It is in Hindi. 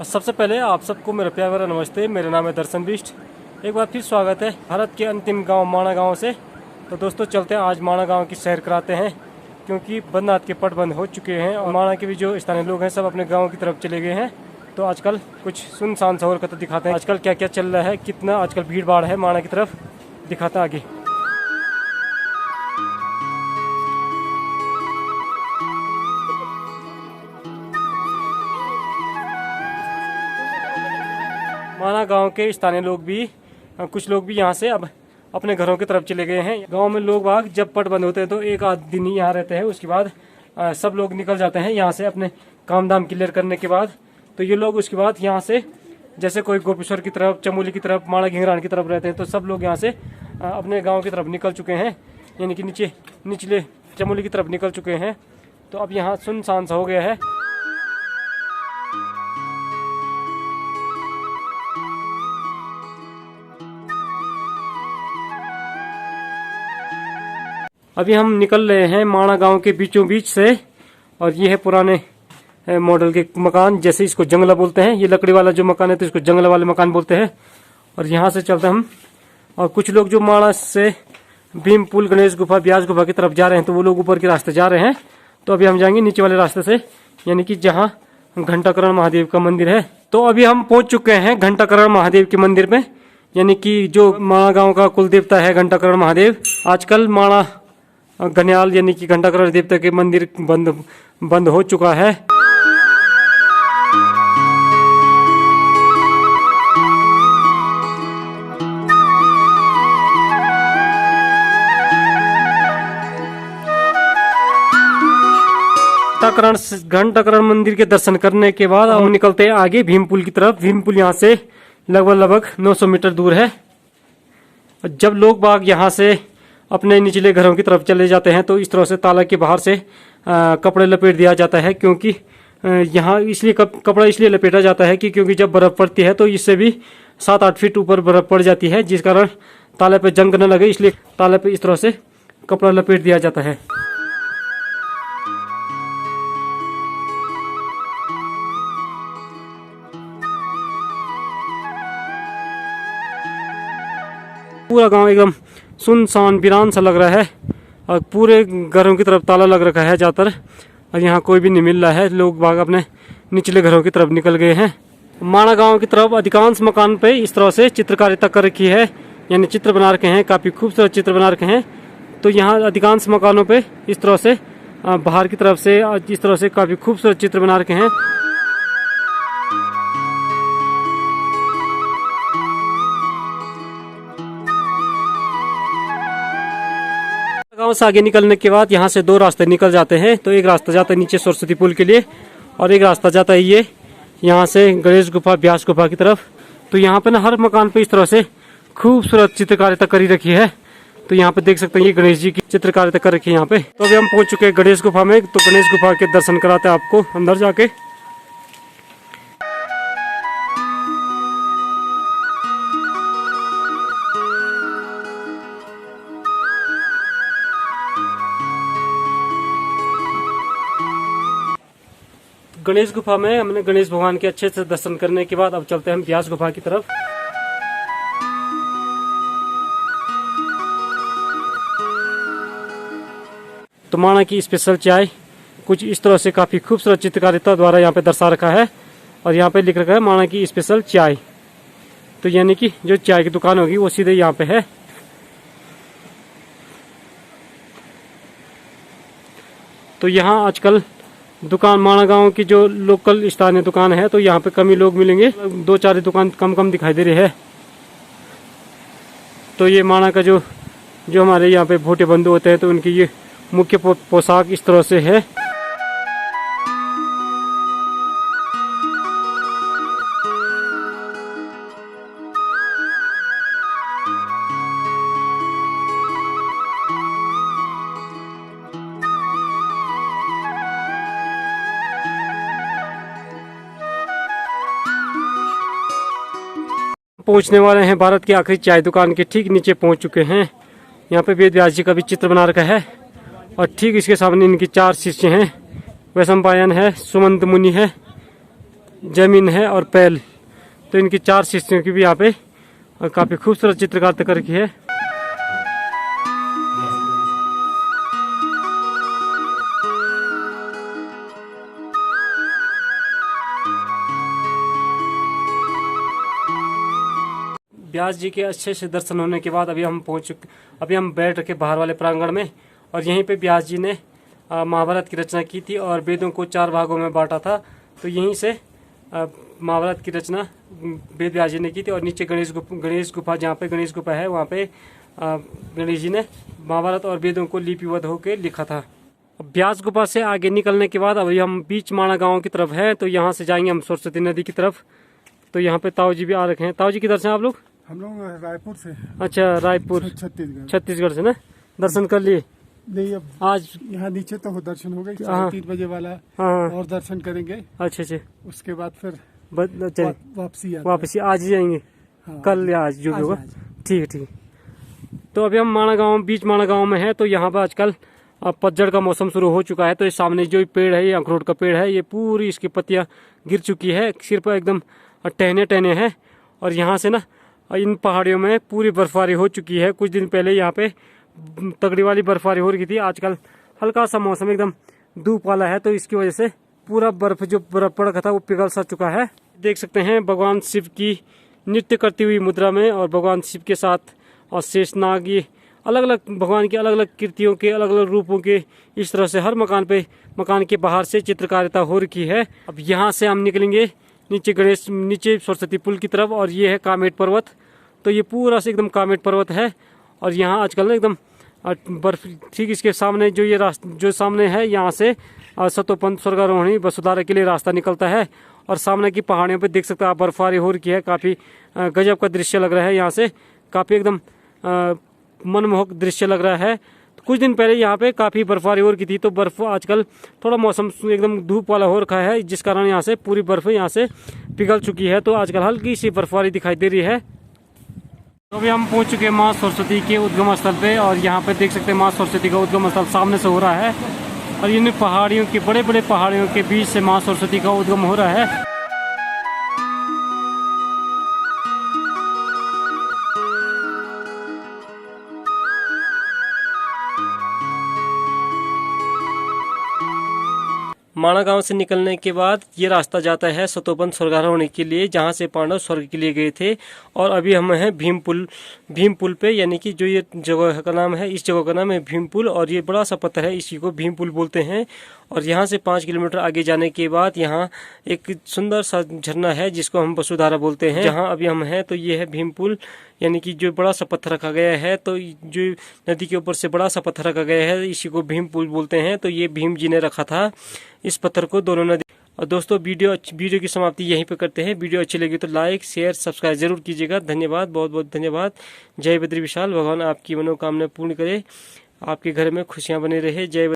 सबसे पहले आप सबको मेरा प्यार भरा नमस्ते। मेरा नाम है दर्शन बिष्ट। एक बार फिर स्वागत है भारत के अंतिम गांव माणा गांव से। तो दोस्तों चलते हैं, आज माणा गांव की सैर कराते हैं, क्योंकि बद्रीनाथ के पट बंद हो चुके हैं और माणा के भी जो स्थानीय लोग हैं सब अपने गाँव की तरफ चले गए हैं। तो आजकल कुछ सुनसान शहर का तो दिखाते हैं, आजकल क्या क्या चल रहा है, कितना आजकल भीड़ भाड़ है माणा की तरफ, दिखाते हैं आगे। माणा गांव के स्थानीय लोग भी, कुछ लोग भी यहाँ से अब अपने घरों की तरफ चले गए हैं। गांव में लोग बाग जब पट बंद होते हैं तो एक आध दिन ही यहाँ रहते हैं, उसके बाद सब लोग निकल जाते हैं यहाँ से अपने काम धाम क्लियर करने के बाद। तो ये लोग उसके बाद यहाँ से, जैसे कोई गोपेश्वर की तरफ, चमोली की तरफ, माणा घिंगरान की तरफ रहते हैं, तो सब लोग यहाँ से अपने गाँव की तरफ निकल चुके हैं, यानी कि निचले चमोली की तरफ निकल चुके हैं। तो अब यहाँ सुनसान सा हो गया है। अभी हम निकल रहे हैं माणा गांव के बीचों बीच से, और ये है पुराने मॉडल के मकान, जैसे इसको जंगला बोलते हैं। ये लकड़ी वाला जो मकान है तो इसको जंगला वाले मकान बोलते हैं। और यहाँ से चलते हम, और कुछ लोग जो माणा से भीम पुल, गणेश गुफा, ब्यास गुफा की तरफ जा रहे हैं, तो वो लोग ऊपर के रास्ते जा रहे हैं। तो अभी हम जाएंगे नीचे वाले रास्ते से, यानी कि जहाँ घंटाकरण महादेव का मंदिर है। तो अभी हम पहुंच चुके हैं घंटाकरण महादेव के मंदिर में, यानी कि जो माणा गाँव का कुल देवता है घंटाकरण महादेव। आजकल माणा गन्याल यानी कि घंटाकरण देवता के मंदिर बंद हो चुका है। घंटाकरण मंदिर के दर्शन करने के बाद हम निकलते हैं आगे भीम पुल की तरफ। भीम पुल यहाँ से लगभग 900 मीटर दूर है। जब लोग बाग यहाँ से अपने निचले घरों की तरफ चले जाते हैं तो इस तरह से ताला के बाहर से कपड़े लपेट दिया जाता है, क्योंकि यहाँ इसलिए कपड़ा इसलिए लपेटा जाता है कि क्योंकि जब बर्फ पड़ती है तो इससे भी 7-8 फीट ऊपर बर्फ पड़ जाती है, जिस कारण ताले पे जंग न लगे, इसलिए ताले पे इस तरह से कपड़ा लपेट दिया जाता है। पूरा गांव एकदम सुनसान वीरान सा लग रहा है, और पूरे घरों की तरफ ताला लग रखा है ज़्यादातर, और यहाँ कोई भी नहीं मिल रहा है। लोग बाग अपने निचले घरों की तरफ निकल गए हैं। माणा गांव की तरफ अधिकांश मकान पे इस तरह से चित्रकारिता कर रखी है, यानी चित्र बना रखे हैं, काफ़ी खूबसूरत चित्र बना रखे हैं। तो यहाँ अधिकांश मकानों पे इस तरह से बाहर की तरफ से इस तरह से काफ़ी खूबसूरत चित्र बना रखे हैं। गांव से आगे निकलने के बाद यहाँ से दो रास्ते निकल जाते हैं। तो एक रास्ता जाता है नीचे सरस्वती पुल के लिए, और एक रास्ता जाता है ये यहाँ से गणेश गुफा, ब्यास गुफा की तरफ। तो यहाँ पे ना हर मकान पे इस तरह से खूबसूरत चित्रकारिता करी रखी है। तो यहाँ पे देख सकते हैं ये गणेश जी की चित्रकारिता कर रखी है यहाँ पे। तो अभी हम पहुंच चुके हैं गणेश गुफा में। तो गणेश गुफा के दर्शन कराते हैं आपको अंदर जाके। गणेश गुफा में हमने गणेश भगवान के अच्छे से दर्शन करने के बाद अब चलते हैं हम ब्यास गुफा की तरफ। तो माणा की स्पेशल चाय कुछ इस तरह से काफी खूबसूरत चित्रकारिता द्वारा यहाँ पे दर्शा रखा है, और यहाँ पे लिख रखा है माणा की स्पेशल चाय। तो यानी कि जो चाय की दुकान होगी वो सीधे यहाँ पे है। तो यहाँ आजकल दुकान, माणा गांव की जो लोकल स्थानीय दुकान है, तो यहाँ पे कम ही लोग मिलेंगे, 2-4 दुकान कम दिखाई दे रही है। तो ये माणा का जो हमारे यहाँ पे भोटे बंधु होते हैं, तो उनकी ये मुख्य पोशाक इस तरह से है। पहुंचने वाले हैं भारत की आखिरी चाय दुकान के ठीक नीचे पहुंच चुके हैं। यहाँ पे वेद व्यास जी का भी चित्र बना रखा है, और ठीक इसके सामने इनकी 4 शिष्य हैं। वैशंपायन है, सुमंत मुनि है, जमीन है और पैल, तो इनकी 4 शिष्यों की भी यहाँ पे और काफी खूबसूरत चित्रकारिता कर रखी है। व्यास जी के अच्छे से दर्शन होने के बाद अभी हम बैठ रखे बाहर वाले प्रांगण में, और यहीं पे व्यास जी ने महाभारत की रचना की थी और वेदों को 4 भागों में बांटा था। तो यहीं से महाभारत की रचना वेद व्यास जी ने की थी। और नीचे गणेश गुफा जहाँ पे गणेश गुफा है वहाँ पे गणेश जी ने महाभारत और वेदों को लिपिबद्ध होकर लिखा था। अब व्यास गुफा से आगे निकलने के बाद अभी हम बीच माणा गाँव की तरफ है, तो यहाँ से जाएंगे हम सरस्वती नदी की तरफ। तो यहाँ पे ताऊ जी भी आ रखे हैं। ताऊ जी किधर से आप लोग? हम लोग रायपुर से। अच्छा, रायपुर छत्तीसगढ़ से ना। दर्शन कर लिए? नहीं, अब आज यहाँ नीचे तो दर्शन हो गए, 3 बजे वाला और दर्शन करेंगे। अच्छा, उसके बाद फिर वापसी आज ही जाएंगे। कल या आज जो भी होगा। ठीक है। तो अभी हम माणा गाँव, बीच माणा गाँव में है। तो यहाँ पर आजकल पतझड़ का मौसम शुरू हो चुका है। तो इस सामने जो पेड़ है, ये अखरोट का पेड़ है, ये पूरी इसकी पत्तियां गिर चुकी है, सिर पर एकदम टहने है। और यहाँ से ना इन पहाड़ियों में पूरी बर्फबारी हो चुकी है। कुछ दिन पहले यहाँ पे तगड़ी वाली बर्फबारी हो रही थी। आजकल हल्का सा मौसम एकदम धूप वाला है, तो इसकी वजह से पूरा बर्फ पड़ा था वो पिघल सा चुका है। देख सकते हैं भगवान शिव की नृत्य करती हुई मुद्रा में, और भगवान शिव के साथ और शेषनाग, ये अलग अलग भगवान की अलग अलग कृतियों के अलग अलग रूपों के इस तरह से हर मकान के बाहर से चित्रकारिता हो रखी है। अब यहाँ से हम निकलेंगे नीचे सरस्वती पुल की तरफ, और ये है कामेट पर्वत। तो ये पूरा से एकदम कामेट पर्वत है, और यहाँ आजकल ना एकदम बर्फ, ठीक इसके सामने जो ये रास्ता जो सामने है, यहाँ से सतोपंथ स्वर्गारोहणी वसुधारा के लिए रास्ता निकलता है। और सामने की पहाड़ियों पे देख सकते हैं आप, बर्फबारी हो रखी है। काफी गजब का दृश्य लग रहा है। यहाँ से काफी एकदम मनमोहक दृश्य लग रहा है। तो कुछ दिन पहले यहाँ पे काफी बर्फबारी हो रखी थी, तो बर्फ आजकल थोड़ा मौसम एकदम धूप वाला हो रखा है, जिस कारण यहाँ से पूरी बर्फ यहाँ से पिघल चुकी है। तो आजकल हल्की सी बर्फबारी दिखाई दे रही है। तो अभी हम पहुंच चुके हैं माँ सरस्वती के उद्गम स्थल पे, और यहाँ पे देख सकते हैं माँ सरस्वती का उद्गम स्थल सामने से हो रहा है। और इन पहाड़ियों के बड़े पहाड़ियों के बीच से माँ सरस्वती का उद्गम हो रहा है। माणा गांव से निकलने के बाद ये रास्ता जाता है सतोपंथ स्वर्गारोहणी के लिए, जहाँ से पांडव स्वर्ग के लिए गए थे। और अभी हम हैं भीम पुल पे, यानी कि जो ये जगह का नाम है, इस जगह का नाम है भीम पुल। और ये बड़ा सा पत्थर है, इसी को भीम पुल बोलते हैं। और यहाँ से 5 किलोमीटर आगे जाने के बाद यहाँ एक सुंदर सा झरना है, जिसको हम वसुधारा बोलते हैं। जहाँ अभी हम हैं तो ये है भीम पुल, यानी कि जो बड़ा सा पत्थर रखा गया है। तो जो नदी के ऊपर से बड़ा सा पत्थर रखा गया है, इसी को भीम पुल बोलते हैं। तो ये भीम जी ने रखा था इस पत्थर को दोनों नदी। और दोस्तों वीडियो की समाप्ति यहीं पे करते हैं। वीडियो अच्छी लगी तो लाइक शेयर सब्सक्राइब जरूर कीजिएगा। धन्यवाद, बहुत बहुत धन्यवाद। जय बद्री विशाल। भगवान आपकी मनोकामना पूर्ण करे, आपके घर में खुशियां बने रहे। जय